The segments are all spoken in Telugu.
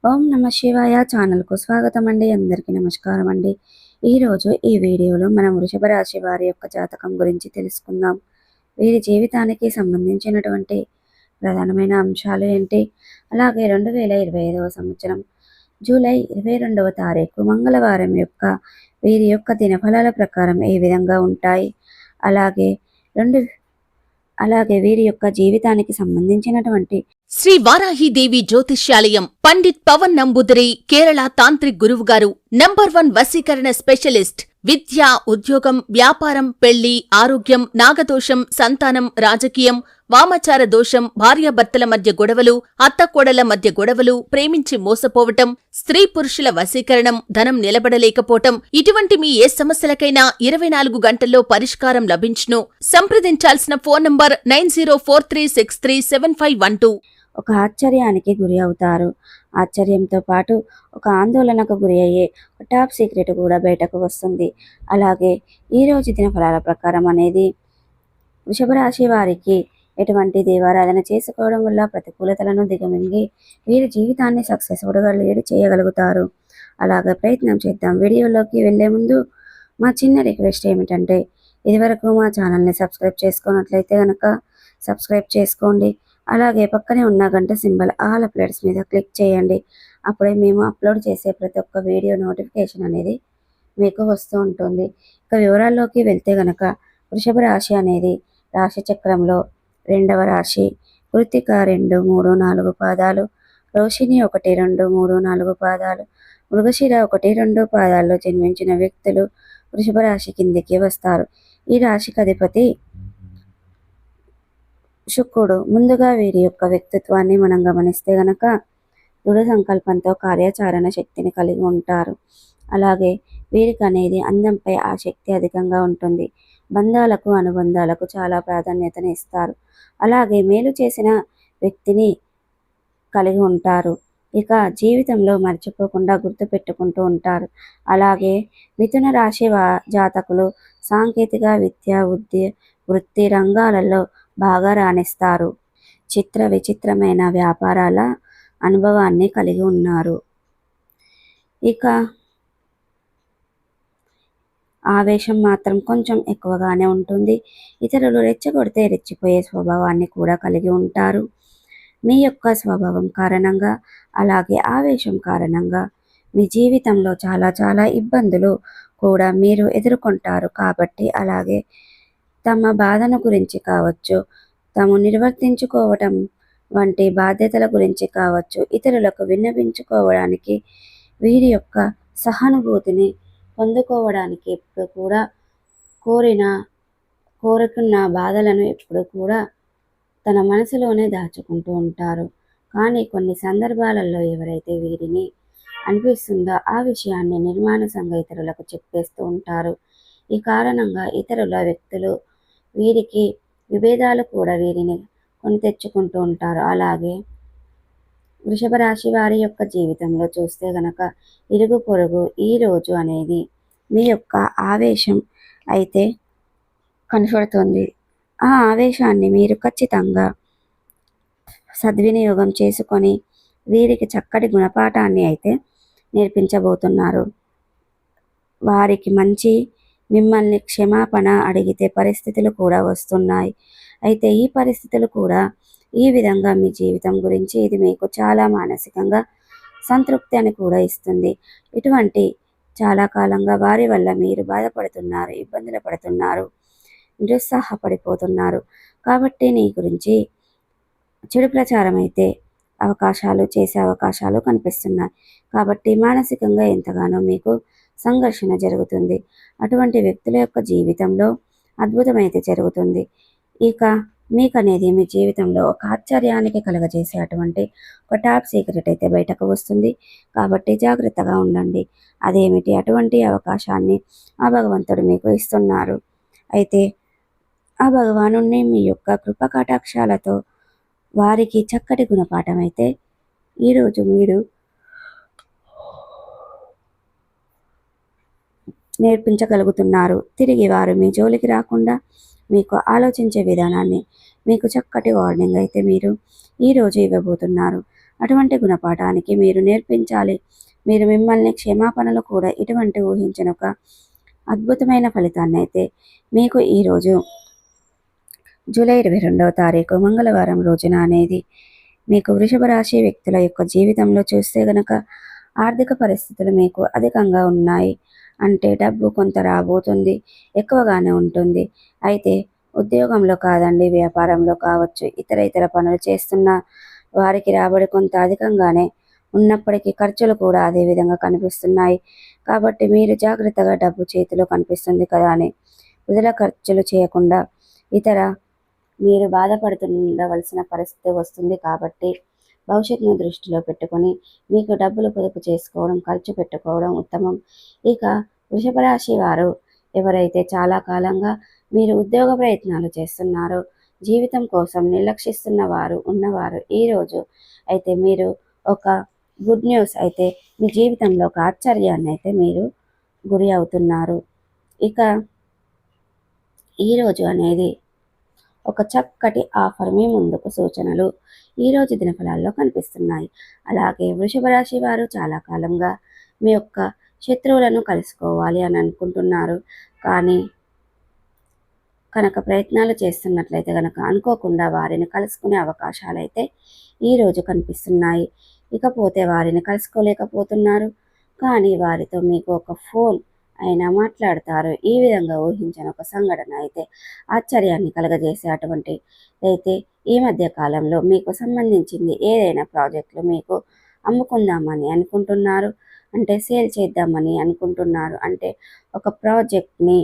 ఓం నమ శివాయ ఛానల్కు స్వాగతం అండి. అందరికీ నమస్కారం అండి. ఈరోజు ఈ వీడియోలో మనం వృషభ రాశి వారి యొక్క జాతకం గురించి తెలుసుకుందాం. వీరి జీవితానికి సంబంధించినటువంటి ప్రధానమైన అంశాలు ఏంటి, అలాగే 2025వ సంవత్సరం జూలై 22వ తారీఖు మంగళవారం యొక్క వీరి యొక్క దినఫలాల ప్రకారం ఏ విధంగా ఉంటాయి, అలాగే రెండు వీరి యొక్క జీవితానికి సంబంధించినటువంటి శ్రీ వారాహిదేవి జ్యోతిష్యాలయం పండిత్ పవన్ నంబూదరి కేరళ తాంత్రిక్ గురువు గారు నంబర్ 1 వశీకరణ స్పెషలిస్ట్. విద్య, ఉద్యోగం, వ్యాపారం, పెళ్లి, ఆరోగ్యం, నాగదోషం, సంతానం, రాజకీయం, వామాచార దోషం, భార్యాభర్తల మధ్య గొడవలు, అత్తకోడల మధ్య గొడవలు, ప్రేమించి మోసపోవటం, స్త్రీ పురుషుల వశీకరణం, ధనం నిలబడలేకపోవటం, ఇటువంటి మీ ఏ సమస్యలకైనా 24 గంటల్లో పరిష్కారం లభించును. సంప్రదించాల్సిన ఫోన్ నంబర్ 9043637512. ఒక ఆశ్చర్యానికి గురి అవుతారు. ఆశ్చర్యంతో పాటు ఒక ఆందోళనకు గురి అయ్యే ఒక టాప్ సీక్రెట్ కూడా బయటకు వస్తుంది. అలాగే ఈరోజు దినఫలాల ప్రకారం అనేది వృషభ రాశి వారికి ఎటువంటి దేవారాధన చేసుకోవడం వల్ల ప్రతికూలతలను దిగమింగి వీరి జీవితాన్ని సక్సెస్ఫుల్గా లీడ్ చేయగలుగుతారు. అలాగే ప్రయత్నం చేద్దాం. వీడియోలోకి వెళ్లే ముందు మా చిన్న రిక్వెస్ట్ ఏమిటంటే, ఇదివరకు మా ఛానల్ని సబ్స్క్రైబ్ చేసుకున్నట్లయితే కనుక సబ్స్క్రైబ్ చేసుకోండి. అలాగే పక్కనే ఉన్న గంట సింబల్ ఆల్ అప్డేట్స్ మీద క్లిక్ చేయండి. అప్పుడే మేము అప్లోడ్ చేసే ప్రతి ఒక్క వీడియో నోటిఫికేషన్ అనేది మీకు వస్తూ ఉంటుంది. ఇక వివరాల్లోకి వెళ్తే గనక వృషభ రాశి అనేది రాశి చక్రంలో 2వ రాశి. కృత్తిక 2, 3, 4 పాదాలు, రోహిణి 1, 2, 3, 4 పాదాలు, మృగశిర 1, 2 పాదాల్లో జన్మించిన వ్యక్తులు వృషభ రాశి కిందికి వస్తారు. ఈ రాశికి అధిపతి శుక్రుడు. ముందుగా వీరి యొక్క వ్యక్తిత్వాన్ని మనం గమనిస్తే గనక దృఢ సంకల్పంతో కార్యాచరణ శక్తిని కలిగి ఉంటారు. అలాగే వీరికి అనేది అందంపై ఆసక్తి అధికంగా ఉంటుంది. బంధాలకు, అనుబంధాలకు చాలా ప్రాధాన్యతను ఇస్తారు. అలాగే మేలు చేసిన వ్యక్తిని కలిగి ఉంటారు. ఇక జీవితంలో మర్చిపోకుండా గుర్తుపెట్టుకుంటూ ఉంటారు. అలాగే మిథున రాశి జాతకులు సాంకేతిక, విద్య, వృత్తి రంగాలలో బాగా రాణిస్తారు. విచిత్రమైన వ్యాపారాల అనుభవాన్ని కలిగి ఉన్నారు. ఇక ఆవేశం మాత్రం కొంచెం ఎక్కువగానే ఉంటుంది. ఇతరులు రెచ్చగొడితే రెచ్చిపోయే స్వభావాన్ని కూడా కలిగి ఉంటారు. మీ యొక్క స్వభావం కారణంగా, అలాగే ఆవేశం కారణంగా మీ జీవితంలో చాలా ఇబ్బందులు కూడా మీరు ఎదుర్కొంటారు. కాబట్టి అలాగే తమ బాధను గురించి కావచ్చు, తాము నిర్వర్తించుకోవటం వంటి బాధ్యతల గురించి కావచ్చు, ఇతరులకు విన్నవించుకోవడానికి, వీరి యొక్క సహానుభూతిని పొందుకోవడానికి ఎప్పుడు కూడా కోరుకున్న బాధలను ఎప్పుడు కూడా తన మనసులోనే దాచుకుంటూ ఉంటారు. కానీ కొన్ని సందర్భాలలో ఎవరైతే వీరిని అనిపిస్తుందో ఆ విషయాన్ని నిర్మానుసంగా ఇతరులకు చెప్పేస్తూ ఉంటారు. ఈ కారణంగా ఇతరుల వ్యక్తులు వీరికి విభేదాలు కూడా వీరిని కొని తెచ్చుకుంటూ ఉంటారు. అలాగే వృషభ రాశి వారి యొక్క జీవితంలో చూస్తే గనక ఇరుగు పొరుగు ఈ రోజు అనేది మీ యొక్క ఆవేశం అయితే కనపడుతుంది. ఆ ఆవేశాన్ని మీరు ఖచ్చితంగా సద్వినియోగం చేసుకొని వీరికి చక్కటి గుణపాఠాన్ని అయితే నేర్పించబోతున్నారు. వారికి మిమ్మల్ని క్షమాపణ అడిగితే పరిస్థితులు కూడా వస్తున్నాయి. అయితే ఈ పరిస్థితులు కూడా ఈ విధంగా మీ జీవితం గురించి ఇది మీకు చాలా మానసికంగా సంతృప్తి అని కూడా ఇస్తుంది. ఇటువంటి చాలా కాలంగా వారి వల్ల మీరు బాధపడుతున్నారు, ఇబ్బందులు పడుతున్నారు, నిరుత్సాహపడిపోతున్నారు. కాబట్టి నీ గురించి చెడు ప్రచారం అయితే చేసే అవకాశాలు కనిపిస్తున్నాయి. కాబట్టి మానసికంగా ఎంతగానో మీకు సంఘర్షణ జరుగుతుంది. అటువంటి వ్యక్తుల యొక్క జీవితంలో అద్భుతమైతే జరుగుతుంది. ఇక మీకనేది మీ జీవితంలో ఒక ఆశ్చర్యానికి కలగజేసే అటువంటి ఒక టాప్ సీక్రెట్ అయితే బయటకు వస్తుంది. కాబట్టి జాగ్రత్తగా ఉండండి. అదేమిటి, అటువంటి అవకాశాన్ని ఆ భగవంతుడు మీకు ఇస్తున్నారు. అయితే ఆ భగవాను మీ యొక్క కృపకటాక్షాలతో వారికి చక్కటి గుణపాఠం అయితే ఈరోజు మీరు నేర్పించగలుగుతున్నారు. తిరిగి వారు మీ జోలికి రాకుండా మీకు ఆలోచించే విధానాన్ని, మీకు చక్కటి వార్నింగ్ అయితే మీరు ఈరోజు ఇవ్వబోతున్నారు. అటువంటి గుణపాఠానికి మీరు నేర్పించాలి. మీరు మిమ్మల్ని క్షమాపణలు కూడా ఇటువంటి ఊహించిన ఒక అద్భుతమైన ఫలితాన్ని అయితే మీకు ఈరోజు జూలై 22వ తారీఖు మంగళవారం రోజున అనేది మీకు వృషభ రాశి వ్యక్తుల యొక్క జీవితంలో చూస్తే గనక ఆర్థిక పరిస్థితులు మీకు అధికంగా ఉన్నాయి. అంటే డబ్బు కొంత రాబోతుంది, ఎక్కువగానే ఉంటుంది. అయితే ఉద్యోగంలో కాదండి, వ్యాపారంలో కావచ్చు, ఇతర పనులు చేస్తున్న వారికి రాబడి కొంత అధికంగానే ఉన్నప్పటికీ ఖర్చులు కూడా అదే విధంగా కనిపిస్తున్నాయి. కాబట్టి మీరు జాగ్రత్తగా డబ్బు చేతిలో కనిపిస్తుంది కదా అని వృధా ఖర్చులు చేయకుండా ఇతర మీరు బాధపడుతుండవలసిన పరిస్థితి వస్తుంది. కాబట్టి భవిష్యత్తును దృష్టిలో పెట్టుకొని మీకు డబ్బులు పొదుపు చేసుకోవడం, ఖర్చు పెట్టుకోవడం ఉత్తమం. ఇక వృషభ రాశి వారు ఎవరైతే చాలా కాలంగా మీరు ఉద్యోగ ప్రయత్నాలు చేస్తున్నారో, జీవితం కోసం నిర్లక్షిస్తున్న వారు ఉన్నవారు ఈరోజు అయితే మీరు ఒక గుడ్ న్యూస్ అయితే మీ జీవితంలో ఒక ఆశ్చర్యాన్ని అయితే మీరు గురి అవుతున్నారు. ఇక ఈరోజు అనేది ఒక చక్కటి ఆఫర్ మీ ముందుకు సూచనలు ఈరోజు దినఫలాల్లో కనిపిస్తున్నాయి. అలాగే వృషభ రాశి వారు చాలా కాలంగా మీ యొక్క శత్రువులను కలుసుకోవాలి అని అనుకుంటున్నారు. కానీ కనుక ప్రయత్నాలు చేస్తున్నట్లయితే కనుక అనుకోకుండా వారిని కలుసుకునే అవకాశాలు అయితే ఈరోజు కనిపిస్తున్నాయి. ఇకపోతే వారిని కలుసుకోలేకపోతున్నారు, కానీ వారితో మీకు ఒక ఫోన్ అయినా మాట్లాడతారు. ఈ విధంగా ఊహించిన ఒక సంఘటన అయితే ఆశ్చర్యాన్ని కలగజేసే అటువంటి అయితే ఈ మధ్య కాలంలో మీకు సంబంధించింది ఏదైనా ప్రాజెక్టులు మీకు అమ్ముకుందామని అనుకుంటున్నారు, అంటే సేల్ చేద్దామని అనుకుంటున్నారు, అంటే ఒక ప్రాజెక్ట్ని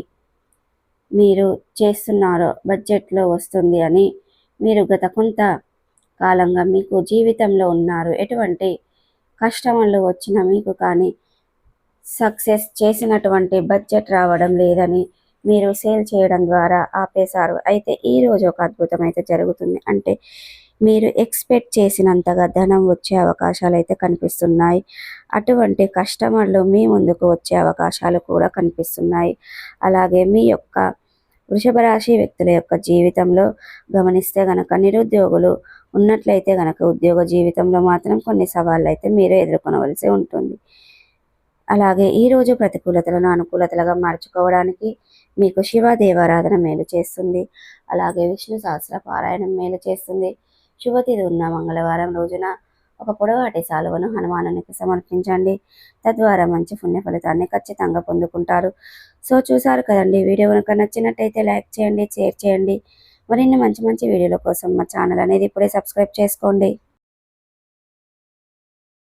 మీరు చేస్తున్నారో బడ్జెట్లో వస్తుంది అని మీరు గత కొంత కాలంగా మీకు జీవితంలో ఉన్నారు. ఎటువంటి కస్టమర్లు వచ్చినా మీకు కానీ సక్సెస్ చేసినటువంటి బడ్జెట్ రావడం లేదని మీరు సేల్ చేయడం ద్వారా ఆపేశారు. అయితే ఈరోజు ఒక అద్భుతం అయితే జరుగుతుంది. అంటే మీరు ఎక్స్పెక్ట్ చేసినంతగా ధనం వచ్చే అవకాశాలు అయితే కనిపిస్తున్నాయి. అటువంటి కస్టమర్లు మీ ముందుకు వచ్చే అవకాశాలు కూడా కనిపిస్తున్నాయి. అలాగే మీ యొక్క వృషభ రాశి వ్యక్తుల యొక్క జీవితంలో గమనిస్తే గనక నిరుద్యోగులు ఉన్నట్లయితే గనక ఉద్యోగ జీవితంలో మాత్రం కొన్ని సవాళ్ళు అయితే మీరే ఎదుర్కొనవలసి ఉంటుంది. అలాగే ఈరోజు ప్రతికూలతలను అనుకూలతలుగా మార్చుకోవడానికి మీకు శివ దేవారాధన మేలు చేస్తుంది. అలాగే విష్ణు సహస్ర పారాయణం మేలు చేస్తుంది. శుభతిథి ఉన్న మంగళవారం రోజున ఒక పొడవాటి సాలువను హనుమానునికి సమర్పించండి. తద్వారా మంచి పుణ్య ఫలితాన్ని ఖచ్చితంగా పొందుకుంటారు. సో చూసారు కదండి, వీడియో కనుక నచ్చినట్టయితే లైక్ చేయండి, షేర్ చేయండి. మరిన్ని మంచి మంచి వీడియోల కోసం మా ఛానల్ అనేది ఇప్పుడే సబ్స్క్రైబ్ చేసుకోండి.